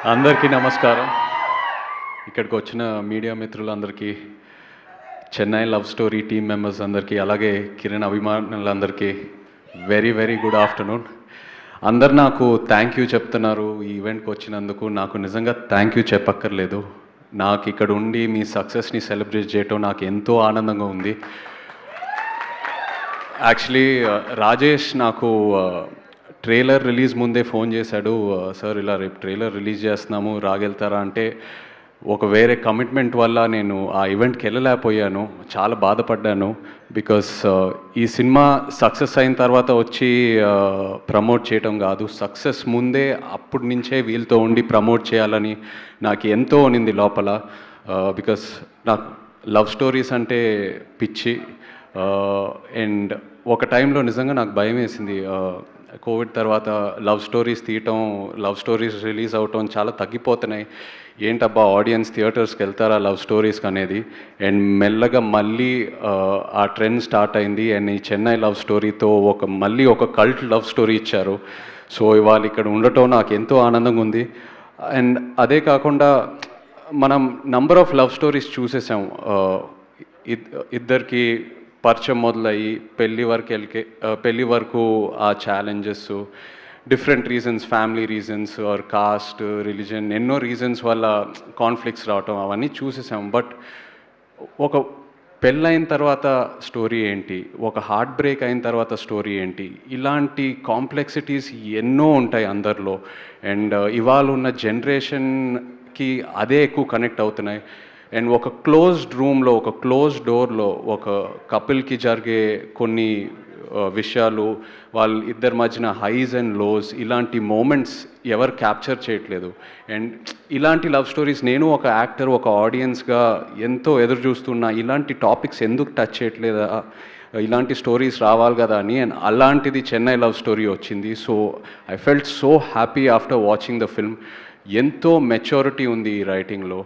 అందరికీ నమస్కారం. ఇక్కడికి వచ్చిన మీడియా మిత్రులందరికీ, Chennai love story team members అందరికీ, అలాగే కిరణ్ అభిమానులందరికీ వెరీ వెరీ గుడ్ ఆఫ్టర్నూన్. అందరు నాకు థ్యాంక్ యూ చెప్తున్నారు ఈ ఈవెంట్కి వచ్చినందుకు. నాకు నిజంగా థ్యాంక్ యూ చెప్పక్కర్లేదు. నాకు ఇక్కడ ఉండి మీ సక్సెస్ని సెలబ్రేట్ చేయటం నాకు ఎంతో ఆనందంగా ఉంది. యాక్చువల్లీ రాజేష్ నాకు ట్రైలర్ రిలీజ్ ముందే ఫోన్ చేశాడు, సార్ ఇలా రేపు ట్రైలర్ రిలీజ్ చేస్తున్నాము రాగెళ్తారా అంటే, ఒక వేరే కమిట్మెంట్ వల్ల నేను ఆ ఈవెంట్కి వెళ్ళలేకపోయాను. చాలా బాధపడ్డాను. బికాస్ ఈ సినిమా సక్సెస్ అయిన తర్వాత వచ్చి ప్రమోట్ చేయటం కాదు, సక్సెస్ ముందే అప్పటి నుంచే వీళ్ళతో ఉండి ప్రమోట్ చేయాలని నాకు ఎంతో ఉన్నింది లోపల. బికాస్ నాకు లవ్ స్టోరీస్ అంటే పిచ్చి. అండ్ ఒక టైంలో నిజంగా నాకు భయం వేసింది. కోవిడ్ తర్వాత లవ్ స్టోరీస్ తీయటం, లవ్ స్టోరీస్ రిలీజ్ అవటం చాలా తగ్గిపోతున్నాయి. ఏంటబ్బా ఆడియన్స్ థియేటర్స్కి వెళ్తారా లవ్ స్టోరీస్కి అనేది. అండ్ మెల్లగా మళ్ళీ ఆ ట్రెండ్ స్టార్ట్ అయింది. అండ్ ఈ చెన్నై లవ్ స్టోరీతో మళ్ళీ ఒక కల్ట్ లవ్ స్టోరీ ఇచ్చారు. సో ఇవాళ ఇక్కడ ఉండటం నాకు ఎంతో ఆనందంగా ఉంది. అండ్ అదే కాకుండా మనం నంబర్ ఆఫ్ లవ్ స్టోరీస్ చూసేసాం. ఇద్దరికి పరిచయం మొదలయ్యి పెళ్ళి వరకు ఆ challenges, different reasons, family reasons or caste, religion, ఎన్నో రీజన్స్ వల్ల కాన్ఫ్లిక్ట్స్ రావటం అవన్నీ చూసేసాం. బట్ ఒక పెళ్ళైన తర్వాత స్టోరీ ఏంటి, ఒక హార్ట్ బ్రేక్ అయిన తర్వాత స్టోరీ ఏంటి, ఇలాంటి కాంప్లెక్సిటీస్ ఎన్నో ఉంటాయి అందరిలో. అండ్ ఇవాళ ఉన్న జనరేషన్కి అదే ఎక్కువ కనెక్ట్ అవుతున్నాయి. అండ్ ఒక క్లోజ్డ్ రూమ్లో, ఒక క్లోజ్డ్ డోర్లో ఒక కపుల్కి జరిగే కొన్ని విషయాలు, వాళ్ళ ఇద్దరి మధ్యన హైస్ అండ్ లోస్, ఇలాంటి మూమెంట్స్ ఎవరు క్యాప్చర్ చేయట్లేదు. అండ్ ఇలాంటి లవ్ స్టోరీస్ నేను ఒక యాక్టర్, ఒక ఆడియన్స్గా ఎంతో ఎదురు చూస్తున్నా. ఇలాంటి టాపిక్స్ ఎందుకు టచ్ చేయట్లేదా, ఇలాంటి స్టోరీస్ రావాలి కదా అని. అండ్ అలాంటిది చెన్నై లవ్ స్టోరీ వచ్చింది. So I felt so happy after watching the film. ఎంతో మెచ్యూరిటీ ఉంది ఈ రైటింగ్లో.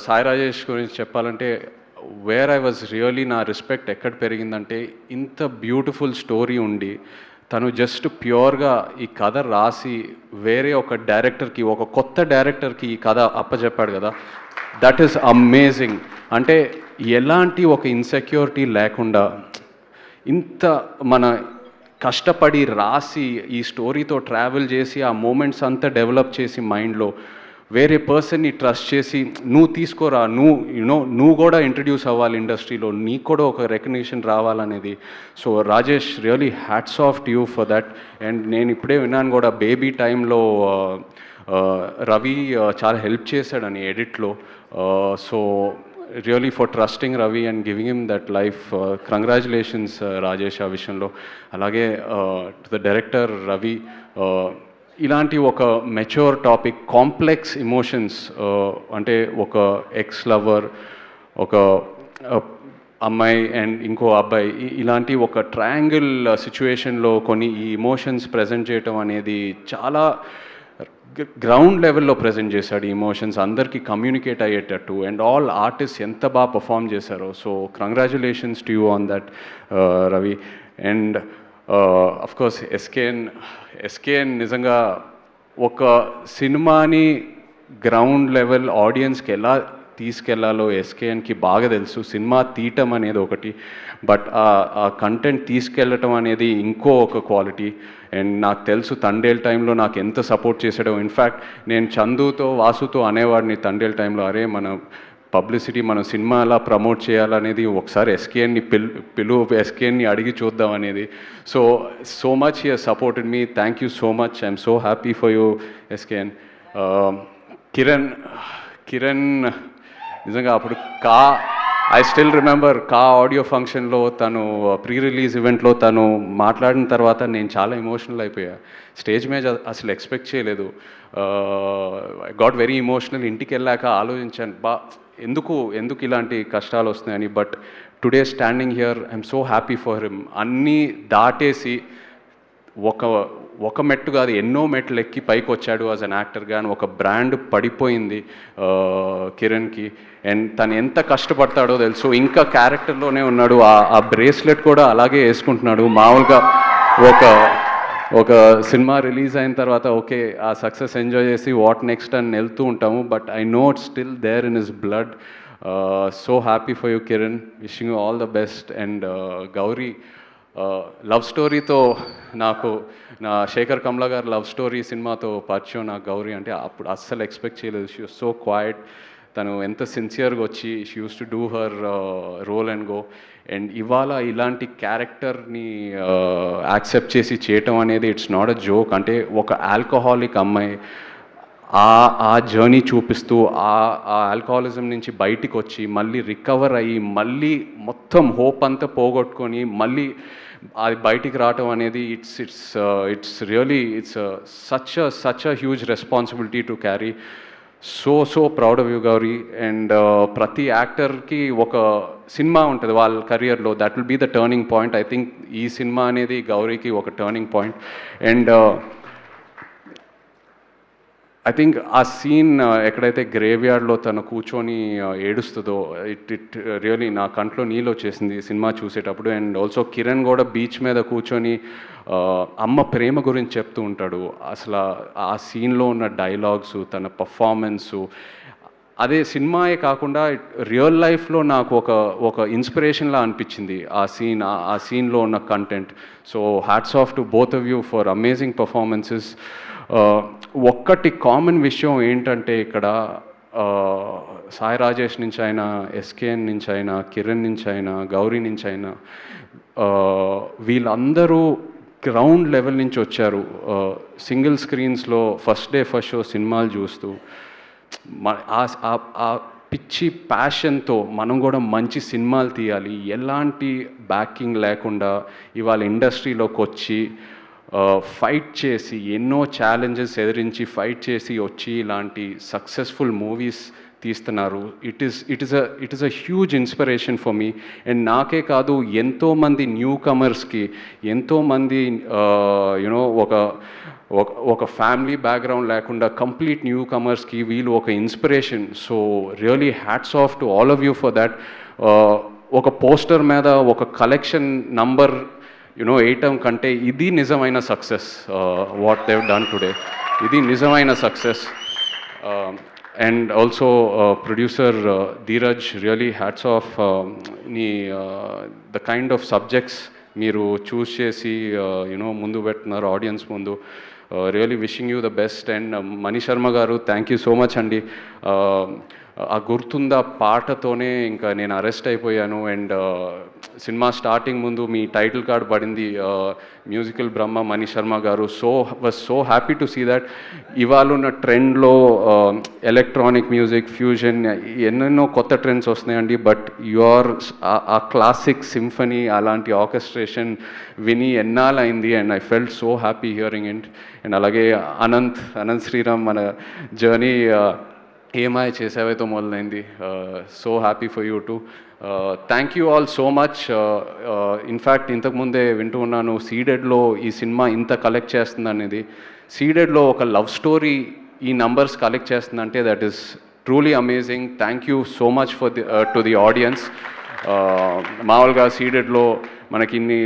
సాయి రాజేష్ గురించి చెప్పాలంటే, వేర్ ఐ వాజ్ రియలీ, నా రెస్పెక్ట్ ఎక్కడ పెరిగిందంటే, ఇంత బ్యూటిఫుల్ స్టోరీ ఉండి తను జస్ట్ ప్యూర్గా ఈ కథ రాసి వేరే ఒక డైరెక్టర్కి, ఒక కొత్త డైరెక్టర్కి ఈ కథ అప్పచెప్పాడు కదా, దట్ ఈస్ అమేజింగ్. అంటే ఎలాంటి ఒక ఇన్సెక్యూరిటీ లేకుండా ఇంత మన కష్టపడి రాసి ఈ స్టోరీతో ట్రావెల్ చేసి ఆ మూమెంట్స్ అంతా డెవలప్ చేసి మైండ్లో వేరే పర్సన్ని ట్రస్ట్ చేసి, నువ్వు తీసుకోరా, నువ్వు కూడా ఇంట్రడ్యూస్ అవ్వాలి ఇండస్ట్రీలో, నీకు కూడా ఒక రికగ్నిషన్ రావాలనేది. So Rajesh, really hats off to you for that. And నేను ఇప్పుడే విన్నాను కూడా, బేబీ టైంలో రవి చాలా హెల్ప్ చేశాడని ఎడిట్లో. So really for trusting Ravi and giving him that life. Congratulations Rajesh ఆ విషయంలో. అలాగే టు ద డైరెక్టర్ రవి, ఇలాంటి ఒక మెచ్యూర్ టాపిక్, కాంప్లెక్స్ ఇమోషన్స్, అంటే ఒక ఎక్స్ లవర్, ఒక అమ్మాయి అండ్ ఇంకో అబ్బాయి, ఇలాంటి ఒక ట్రయాంగిల్ సిచ్యువేషన్లో కొన్ని ఈ ఇమోషన్స్ ప్రజెంట్ చేయటం అనేది చాలా గ్రౌండ్ లెవెల్లో ప్రజెంట్ చేశాడు. ఈ ఇమోషన్స్ అందరికీ కమ్యూనికేట్ అయ్యేటట్టు. అండ్ ఆల్ ఆర్టిస్ట్ ఎంత బాగా పర్ఫామ్ చేశారో. So congratulations to you on that Ravi. And of course SKN నిజంగా ఒక సినిమాని గ్రౌండ్ లెవెల్ ఆడియన్స్కి ఎలా తీసుకెళ్లాలో ఎస్కేఎన్కి బాగా తెలుసు. సినిమా తీయటం అనేది ఒకటి, బట్ ఆ కంటెంట్ తీసుకెళ్ళటం అనేది ఇంకో ఒక క్వాలిటీ. అండ్ నాకు తెలుసు తండేల్ టైంలో నాకు ఎంత సపోర్ట్ చేశాడో. ఇన్ఫ్యాక్ట్ నేను చందుతో, వాసుతో అనేవాడిని తండేల్ టైంలో, అరే మన పబ్లిసిటీ, మన సినిమా అలా ప్రమోట్ చేయాలనేది, ఒకసారి ఎస్కేఎన్ని ఎస్కేఎన్ని అడిగి చూద్దాం అనేది. So much he has supported me. Thank you so much. I'm so happy for you SKN. Kiran నిజంగా అప్పుడు ఐ స్టిల్ రిమెంబర్ ఆడియో ఫంక్షన్లో తను ప్రీ రిలీజ్ ఈవెంట్లో తను మాట్లాడిన తర్వాత నేను చాలా ఎమోషనల్ అయిపోయా. స్టేజ్ మీద అసలు ఎక్స్పెక్ట్ చేయలేదు. I got very emotional. ఇంటికి వెళ్ళాక ఆలోచించాను, ఎందుకు ఇలాంటి కష్టాలు వస్తున్నాయని. But today standing here, I'm so happy for him. అన్నీ దాటేసి ఒక మెట్టు కాదు, ఎన్నో మెట్లు ఎక్కి పైకి వచ్చాడు యాజ్ అన్ యాక్టర్గా. అని ఒక బ్రాండ్ పడిపోయింది కిరణ్కి. అండ్ తను ఎంత కష్టపడతాడో తెలుసు. ఇంకా క్యారెక్టర్లోనే ఉన్నాడు. ఆ బ్రేస్లెట్ కూడా అలాగే వేసుకుంటున్నాడు. మామూలుగా ఒక సినిమా రిలీజ్ అయిన తర్వాత ఓకే ఆ సక్సెస్ ఎంజాయ్ చేసి వాట్ నెక్స్ట్ అని వెళ్తూ ఉంటాము, but I know it's still there in his blood. So happy for you Kiran, wishing you all the best. And Gauri love స్టోరీతో నాకు నా శేఖర్ కమ్లా గారు లవ్ స్టోరీ సినిమాతో పరిచయం నాకు గౌరీ అంటే అప్పుడు అస్సలు ఎక్స్పెక్ట్ చేయలేదు. షీ వాజ్ సో క్వైట్, తను ఎంత సిన్సియర్గా వచ్చి she use to do her role and go. And ఇవాళ ఇలాంటి క్యారెక్టర్ని యాక్సెప్ట్ చేసి చేయటం అనేది ఇట్స్ నాట్ అ జోక్. అంటే ఒక ఆల్కహాలిక్ అమ్మాయి ఆ జర్నీ చూపిస్తూ ఆ ఆల్కహాలిజం నుంచి బయటికి వచ్చి మళ్ళీ రికవర్ అయ్యి మళ్ళీ మొత్తం హోప్ అంతా పోగొట్టుకొని మళ్ళీ అది బయటికి రావటం అనేది it's really such a huge responsibility to carry. So proud of you Gauri. And ప్రతి యాక్టర్కి ఒక సినిమా ఉంటుంది వాళ్ళ కెరియర్లో, that will be the turning point. I think ఈ సినిమా అనేది గౌరీకి ఒక turning point. And I think ఆ సీన్ ఎక్కడైతే గ్రేవ్ యార్డ్లో తను కూర్చొని ఏడుస్తుందో ఇట్ రియలీ నా కంట్లో నీళ్ళు వచ్చేసింది సినిమా చూసేటప్పుడు. అండ్ ఆల్సో కిరణ్ కూడా బీచ్ మీద కూర్చొని అమ్మ ప్రేమ గురించి చెప్తూ ఉంటాడు. అసలు ఆ సీన్లో ఉన్న డైలాగ్స్, తన పర్ఫార్మెన్సు, అదే సినిమాయే కాకుండా రియల్ లైఫ్లో నాకు ఒక ఇన్స్పిరేషన్లా అనిపించింది ఆ సీన్లో ఉన్న content. So hats off to both of you for amazing performances. ఒక్కటి కామన్ విషయం ఏంటంటే ఇక్కడ సాయి రాజేష్ నుంచి అయినా, ఎస్కేఎన్ నుంచి అయినా, కిరణ్ నుంచి అయినా, గౌరీ నుంచి అయినా, వీళ్ళందరూ గ్రౌండ్ లెవెల్ నుంచి వచ్చారు. సింగిల్ స్క్రీన్స్లో ఫస్ట్ డే ఫస్ట్ షో సినిమాలు చూస్తూ ఆ పిచ్చి ప్యాషన్తో మనం కూడా మంచి సినిమాలు తీయాలి, ఎలాంటి బ్యాకింగ్ లేకుండా ఇవాళ ఇండస్ట్రీలోకి వచ్చి ఫైట్ చేసి ఎన్నో ఛాలెంజెస్ ఎదిరించి ఫైట్ చేసి వచ్చి ఇలాంటి సక్సెస్ఫుల్ మూవీస్ తీస్తున్నారు. It is a huge inspiration for me. And నాకే కాదు, ఎంతోమంది న్యూ కమర్స్కి, ఎంతోమంది యునో ఒక ఫ్యామిలీ బ్యాక్గ్రౌండ్ లేకుండా కంప్లీట్ న్యూ కమర్స్కి వీళ్ళు ఒక inspiration. So really hats off to all of you for that. ఒక పోస్టర్ మీద ఒక కలెక్షన్ నంబర్ వేయటం కంటే ఇది నిజమైన success. What Dev done today, ఇది నిజమైన success. And also producer Dheeraj, really hats of. The kind of subjects మీరు చూస్ చేసి ముందు పెడుతున్నారు ఆడియన్స్ ముందు. Really wishing you the best. And Mani Sharma garu, thank you so much అండి. ఆ గుర్తుందా పాటతోనే ఇంకా నేను అరెస్ట్ అయిపోయాను. అండ్ సినిమా స్టార్టింగ్ ముందు మీ టైటిల్ కార్డ్ పడింది మ్యూజికల్ బ్రహ్మ మణి శర్మ గారు. Was so happy to see that. ఇవాళ ఉన్న ట్రెండ్లో ఎలక్ట్రానిక్ మ్యూజిక్, ఫ్యూజన్, ఎన్నెన్నో కొత్త ట్రెండ్స్ వస్తున్నాయండి. బట్ ఆ క్లాసిక్ సింఫనీ అలాంటి ఆర్కెస్ట్రేషన్ విని ఎన్నాళ్ళైంది. And I felt so happy hearing it. And అలాగే అనంత్ శ్రీరామ్ మన జర్నీ ఏమాయ చేసేవైతే మొదలైంది. So happy for you too. Thank you all so much. In fact ఇంతకుముందే వింటూ ఉన్నాను సీడెడ్లో ఈ సినిమా ఇంత కలెక్ట్ చేస్తుంది అనేది. సీడెడ్లో ఒక లవ్ స్టోరీ ఈ నంబర్స్ కలెక్ట్ చేస్తుందంటే that is truly amazing. Thank you so much for to the audience. మామూలుగా సీడెడ్లో మనకి ఇన్ని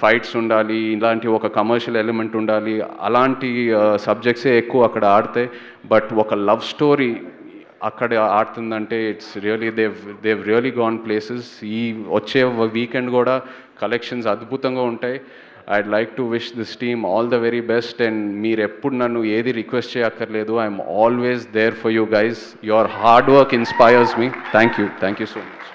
ఫైట్స్ ఉండాలి, ఇలాంటి ఒక కమర్షియల్ ఎలిమెంట్ ఉండాలి, అలాంటి సబ్జెక్ట్సే ఎక్కువ అక్కడ ఆడితే. బట్ ఒక లవ్ స్టోరీ అక్కడ ఆడుతుందంటే it's really they've really gone places. ఈ వచ్చే వీకెండ్ కూడా కలెక్షన్స్ అద్భుతంగా ఉంటాయి. I'd like to wish this team all the very best. And మీరు ఎప్పుడు నన్ను ఏది రిక్వెస్ట్ చేయక్కర్లేదు. I'm always there for you guys. Your hard work inspires me. Thank you so much.